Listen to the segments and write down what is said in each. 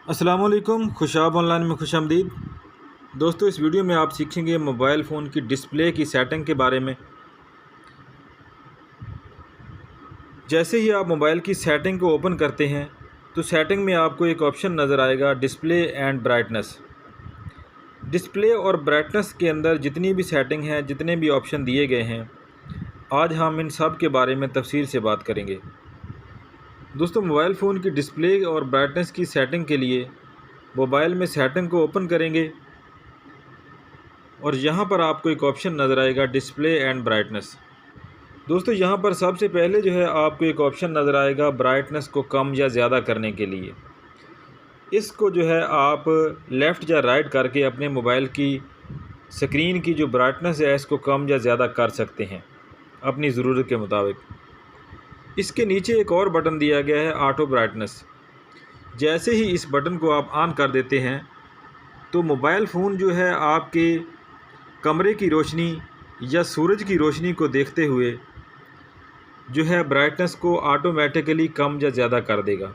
अस्सलामुअलैकुम, खुशाब ऑनलाइन में खुशामदीद। दोस्तों, इस वीडियो में आप सीखेंगे मोबाइल फ़ोन की डिस्प्ले की सेटिंग के बारे में। जैसे ही आप मोबाइल की सेटिंग को ओपन करते हैं तो सेटिंग में आपको एक ऑप्शन नज़र आएगा, डिस्प्ले एंड ब्राइटनेस। डिस्प्ले और ब्राइटनेस के अंदर जितनी भी सेटिंग है, जितने भी ऑप्शन दिए गए हैं, आज हम इन सब के बारे में तफसील से बात करेंगे। दोस्तों, मोबाइल फ़ोन की डिस्प्ले और ब्राइटनेस की सेटिंग के लिए मोबाइल में सेटिंग को ओपन करेंगे और यहाँ पर आपको एक ऑप्शन नज़र आएगा, डिस्प्ले एंड ब्राइटनेस। दोस्तों, यहाँ पर सबसे पहले जो है आपको एक ऑप्शन नज़र आएगा ब्राइटनेस को कम या ज़्यादा करने के लिए। इसको जो है आप लेफ़्ट या राइट करके अपने मोबाइल की स्क्रीन की जो ब्राइटनेस है इसको कम या ज़्यादा कर सकते हैं अपनी ज़रूरत के मुताबिक। इसके नीचे एक और बटन दिया गया है, ऑटो ब्राइटनेस। जैसे ही इस बटन को आप ऑन कर देते हैं तो मोबाइल फ़ोन जो है आपके कमरे की रोशनी या सूरज की रोशनी को देखते हुए जो है ब्राइटनेस को ऑटोमेटिकली कम या ज़्यादा कर देगा।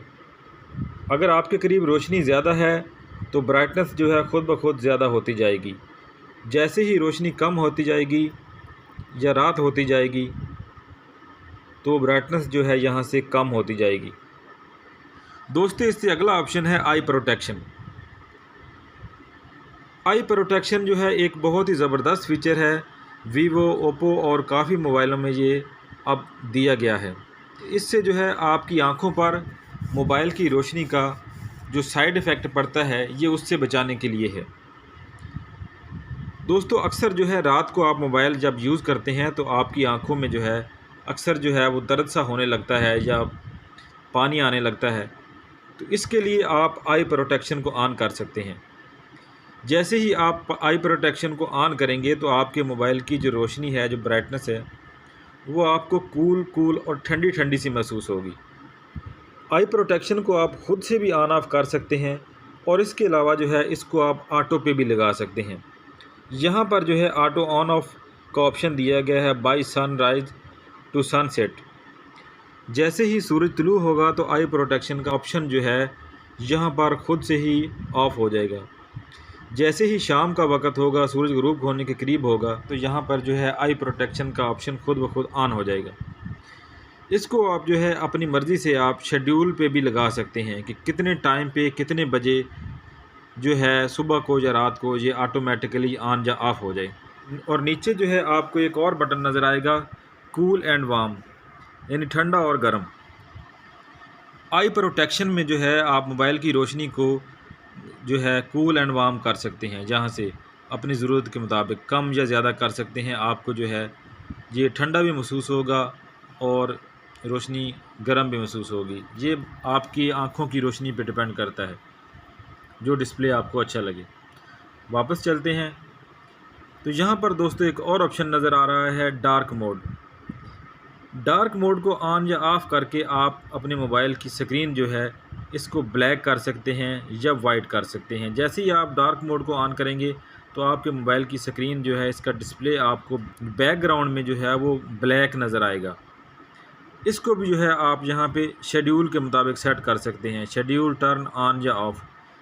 अगर आपके करीब रोशनी ज़्यादा है तो ब्राइटनेस जो है ख़ुद ब खुद ज़्यादा होती जाएगी। जैसे ही रोशनी कम होती जाएगी या रात होती जाएगी तो ब्राइटनेस जो है यहाँ से कम होती जाएगी। दोस्तों, इससे अगला ऑप्शन है आई प्रोटेक्शन। आई प्रोटेक्शन जो है एक बहुत ही ज़बरदस्त फ़ीचर है। वीवो, ओप्पो और काफ़ी मोबाइलों में ये अब दिया गया है। इससे जो है आपकी आँखों पर मोबाइल की रोशनी का जो साइड इफ़ेक्ट पड़ता है ये उससे बचाने के लिए है। दोस्तों, अक्सर जो है रात को आप मोबाइल जब यूज़ करते हैं तो आपकी आँखों में जो है अक्सर जो है वो दर्द सा होने लगता है या पानी आने लगता है। तो इसके लिए आप आई प्रोटेक्शन को ऑन कर सकते हैं। जैसे ही आप आई प्रोटेक्शन को ऑन करेंगे तो आपके मोबाइल की जो रोशनी है, जो ब्राइटनेस है, वो आपको कूल और ठंडी ठंडी सी महसूस होगी। आई प्रोटेक्शन को आप ख़ुद से भी ऑन ऑफ़ कर सकते हैं और इसके अलावा जो है इसको आप ऑटो पे भी लगा सकते हैं। यहाँ पर जो है ऑटो ऑन ऑफ़ का ऑप्शन दिया गया है, बाय सनराइज़ टू सनसेट। जैसे ही सूरज तुलू होगा तो आई प्रोटेक्शन का ऑप्शन जो है यहाँ पर ख़ुद से ही ऑफ़ हो जाएगा। जैसे ही शाम का वक़्त होगा, सूरज गुरूब होने के करीब होगा, तो यहाँ पर जो है आई प्रोटेक्शन का ऑप्शन ख़ुद ब खुद ऑन हो जाएगा। इसको आप जो है अपनी मर्ज़ी से आप शेड्यूल पे भी लगा सकते हैं कि कितने टाइम पे, कितने बजे जो है सुबह को या रात को ये ऑटोमेटिकली ऑन या ऑफ़ हो जाए। और नीचे जो है आपको एक और बटन नज़र आएगा, कूल एंड वार्म, यानी ठंडा और गर्म। आई प्रोटेक्शन में जो है आप मोबाइल की रोशनी को जो है कूल एंड वार्म कर सकते हैं, जहाँ से अपनी ज़रूरत के मुताबिक कम या ज़्यादा कर सकते हैं। आपको जो है ये ठंडा भी महसूस होगा और रोशनी गर्म भी महसूस होगी। ये आपकी आँखों की रोशनी पे डिपेंड करता है, जो डिस्प्ले आपको अच्छा लगे। वापस चलते हैं तो यहाँ पर दोस्तों एक और ऑप्शन नज़र आ रहा है, डार्क मोड। डार्क मोड को ऑन या ऑफ़ करके आप अपने मोबाइल की स्क्रीन जो है इसको ब्लैक कर सकते हैं या वाइट कर सकते हैं। जैसे ही आप डार्क मोड को ऑन करेंगे तो आपके मोबाइल की स्क्रीन जो है इसका डिस्प्ले आपको बैकग्राउंड में जो है वो ब्लैक नज़र आएगा। इसको भी जो है आप यहाँ पे शेड्यूल के मुताबिक सेट कर सकते हैं, शेड्यूल टर्न ऑन या ऑफ़।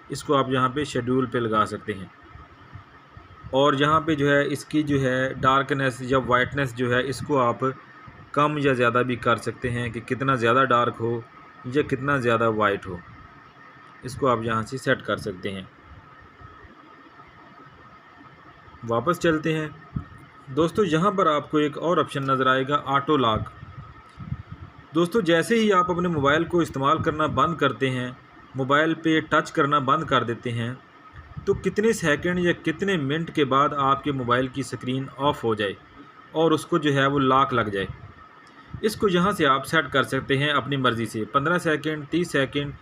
इसको आप यहाँ पे शेड्यूल पे लगा सकते हैं और यहाँ पे जो है इसकी जो है डार्कनेस या वाइटनेस जो है इसको आप कम या ज़्यादा भी कर सकते हैं कि कितना ज़्यादा डार्क हो या कितना ज़्यादा वाइट हो। इसको आप यहाँ से सेट कर सकते हैं। वापस चलते हैं दोस्तों, यहाँ पर आपको एक और ऑप्शन नज़र आएगा, ऑटो लॉक। दोस्तों, जैसे ही आप अपने मोबाइल को इस्तेमाल करना बंद करते हैं, मोबाइल पे टच करना बंद कर देते हैं, तो कितने सेकंड या कितने मिनट के बाद आपके मोबाइल की स्क्रीन ऑफ़ हो जाए और उसको जो है वो लॉक लग जाए। इसको यहाँ से आप सेट कर सकते हैं अपनी मर्ज़ी से। 15 सेकंड, 30 सेकंड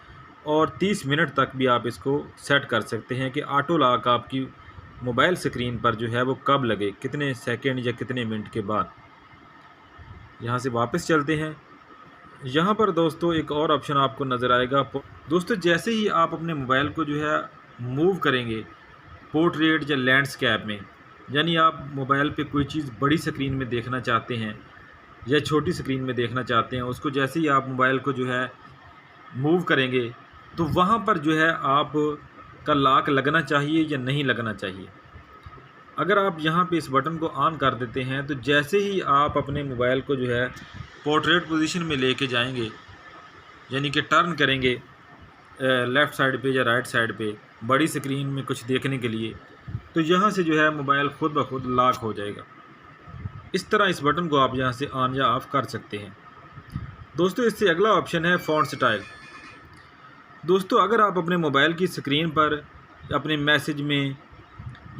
और 30 मिनट तक भी आप इसको सेट कर सकते हैं कि ऑटो लॉक आपकी मोबाइल स्क्रीन पर जो है वो कब लगे, कितने सेकंड या कितने मिनट के बाद। यहाँ से वापस चलते हैं। यहाँ पर दोस्तों एक और ऑप्शन आपको नज़र आएगा। दोस्तों, जैसे ही आप अपने मोबाइल को जो है मूव करेंगे पोर्ट्रेट या लैंडस्केप में, यानी आप मोबाइल पे कोई चीज़ बड़ी स्क्रीन में देखना चाहते हैं या छोटी स्क्रीन में देखना चाहते हैं, उसको जैसे ही आप मोबाइल को जो है मूव करेंगे तो वहाँ पर जो है आप का लॉक लगना चाहिए या नहीं लगना चाहिए। अगर आप यहाँ पे इस बटन को ऑन कर देते हैं तो जैसे ही आप अपने मोबाइल को जो है पोर्ट्रेट पोजीशन में लेके जाएंगे, यानी कि टर्न करेंगे लेफ़्ट साइड पे या राइट साइड पे बड़ी स्क्रीन में कुछ देखने के लिए, तो यहाँ से जो है मोबाइल ख़ुद ब खुद लॉक हो जाएगा। इस तरह इस बटन को आप यहाँ से ऑन या ऑफ़ कर सकते हैं। दोस्तों इससे अगला ऑप्शन है फ़ॉन्ट स्टाइल। दोस्तों अगर आप अपने मोबाइल की स्क्रीन पर अपने मैसेज में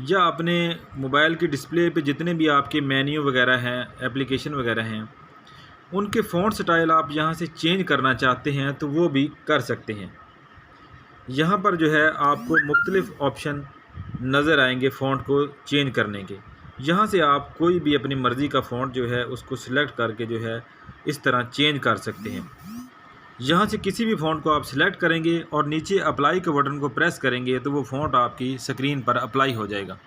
या अपने मोबाइल की डिस्प्ले पे जितने भी आपके मेन्यू वगैरह हैं, एप्लीकेशन वगैरह हैं, उनके फ़ॉन्ट स्टाइल आप यहाँ से चेंज करना चाहते हैं तो वो भी कर सकते हैं। यहाँ पर जो है आपको मुख्तलिफ़ ऑप्शन नज़र आएंगे फ़ॉन्ट को चेंज करने के। यहाँ से आप कोई भी अपनी मर्ज़ी का फ़ॉन्ट जो है उसको सिलेक्ट करके जो है इस तरह चेंज कर सकते हैं। यहाँ से किसी भी फ़ॉन्ट को आप सिलेक्ट करेंगे और नीचे अप्लाई के बटन को प्रेस करेंगे तो वो फ़ॉन्ट आपकी स्क्रीन पर अप्लाई हो जाएगा।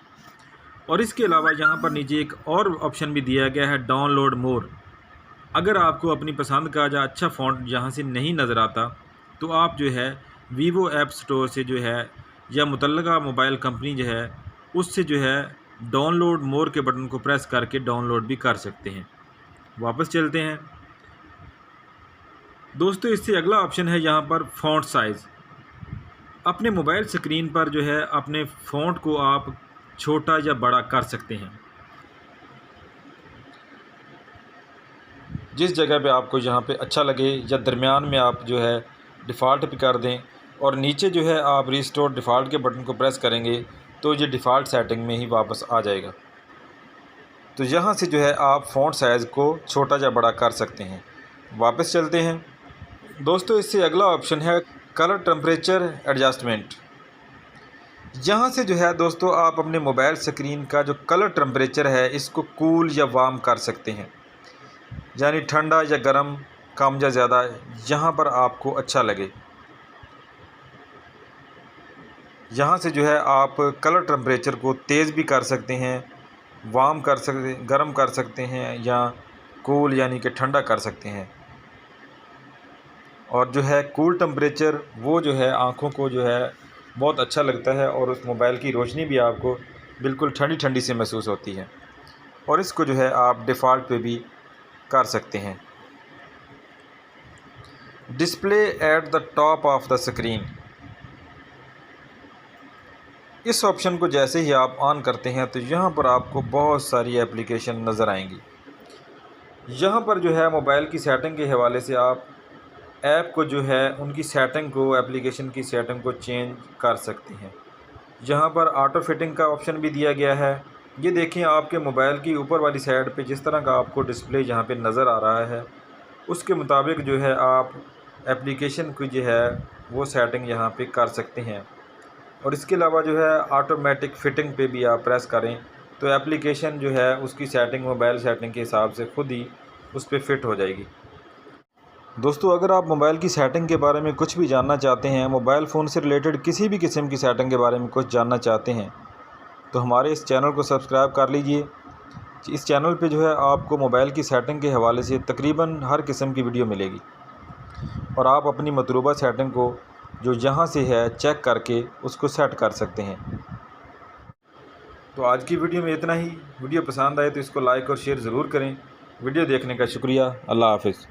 और इसके अलावा यहाँ पर नीचे एक और ऑप्शन भी दिया गया है डाउनलोड मोर। अगर आपको अपनी पसंद का या अच्छा फ़ॉन्ट यहाँ से नहीं नज़र आता तो आप जो है वीवो ऐप स्टोर से जो है या मुतल्लिका मोबाइल कंपनी जो है उससे जो है डाउनलोड मोर के बटन को प्रेस करके डाउनलोड भी कर सकते हैं। वापस चलते हैं दोस्तों, इससे अगला ऑप्शन है यहाँ पर फ़ॉन्ट साइज़। अपने मोबाइल स्क्रीन पर जो है अपने फ़ॉन्ट को आप छोटा या बड़ा कर सकते हैं। जिस जगह पे आपको यहाँ पे अच्छा लगे या दरमियान में आप जो है डिफ़ॉल्ट पे कर दें और नीचे जो है आप रिस्टोर डिफ़ॉल्ट के बटन को प्रेस करेंगे तो ये डिफ़ॉल्ट सेटिंग में ही वापस आ जाएगा। तो यहाँ से जो है आप फ़ॉन्ट साइज़ को छोटा या बड़ा कर सकते हैं। वापस चलते हैं दोस्तों, इससे अगला ऑप्शन है कलर टेम्परेचर एडजस्टमेंट। यहाँ से जो है दोस्तों आप अपने मोबाइल स्क्रीन का जो कलर टेम्परेचर है इसको कूल या वार्म कर सकते हैं, यानी ठंडा या गर्म, कम या ज़्यादा, यहाँ पर आपको अच्छा लगे। यहाँ से जो है आप कलर टेम्परेचर को तेज़ भी कर सकते हैं, वार्म कर सकते, गर्म कर सकते हैं या कूल यानी कि ठंडा कर सकते हैं। और जो है कूल टेम्परेचर वो जो है आँखों को जो है बहुत अच्छा लगता है और उस मोबाइल की रोशनी भी आपको बिल्कुल ठंडी ठंडी से महसूस होती है। और इसको जो है आप डिफ़ॉल्ट पे भी कर सकते हैं। Display at the top of the screen, इस ऑप्शन को जैसे ही आप ऑन करते हैं तो यहाँ पर आपको बहुत सारी एप्लीकेशन नज़र आएंगी। यहाँ पर जो है मोबाइल की सेटिंग के हवाले से आप ऐप को जो है उनकी सेटिंग को, एप्लीकेशन की सेटिंग को चेंज कर सकते हैं। यहाँ पर ऑटो फिटिंग का ऑप्शन भी दिया गया है। ये देखें आपके मोबाइल की ऊपर वाली साइड पे जिस तरह का आपको डिस्प्ले यहाँ पे नज़र आ रहा है उसके मुताबिक जो है आप एप्लीकेशन की जो है वो सेटिंग यहाँ पे कर सकते हैं। और इसके अलावा जो है ऑटोमेटिक फ़िटिंग पे भी आप प्रेस करें तो एप्लीकेशन जो है उसकी सेटिंग मोबाइल सेटिंग के हिसाब से खुद ही उस पर फिट हो जाएगी। दोस्तों अगर आप मोबाइल की सेटिंग के बारे में कुछ भी जानना चाहते हैं, मोबाइल फ़ोन से रिलेटेड किसी भी किस्म की सेटिंग के बारे में कुछ जानना चाहते हैं तो हमारे इस चैनल को सब्सक्राइब कर लीजिए। इस चैनल पे जो है आपको मोबाइल की सेटिंग के हवाले से तकरीबन हर किस्म की वीडियो मिलेगी और आप अपनी मतलूबा सेटिंग को जो यहाँ से है चेक करके उसको सेट कर सकते हैं। तो आज की वीडियो में इतना ही। वीडियो पसंद आए तो इसको लाइक और शेयर ज़रूर करें। वीडियो देखने का शुक्रिया। अल्लाह हाफ़िज़।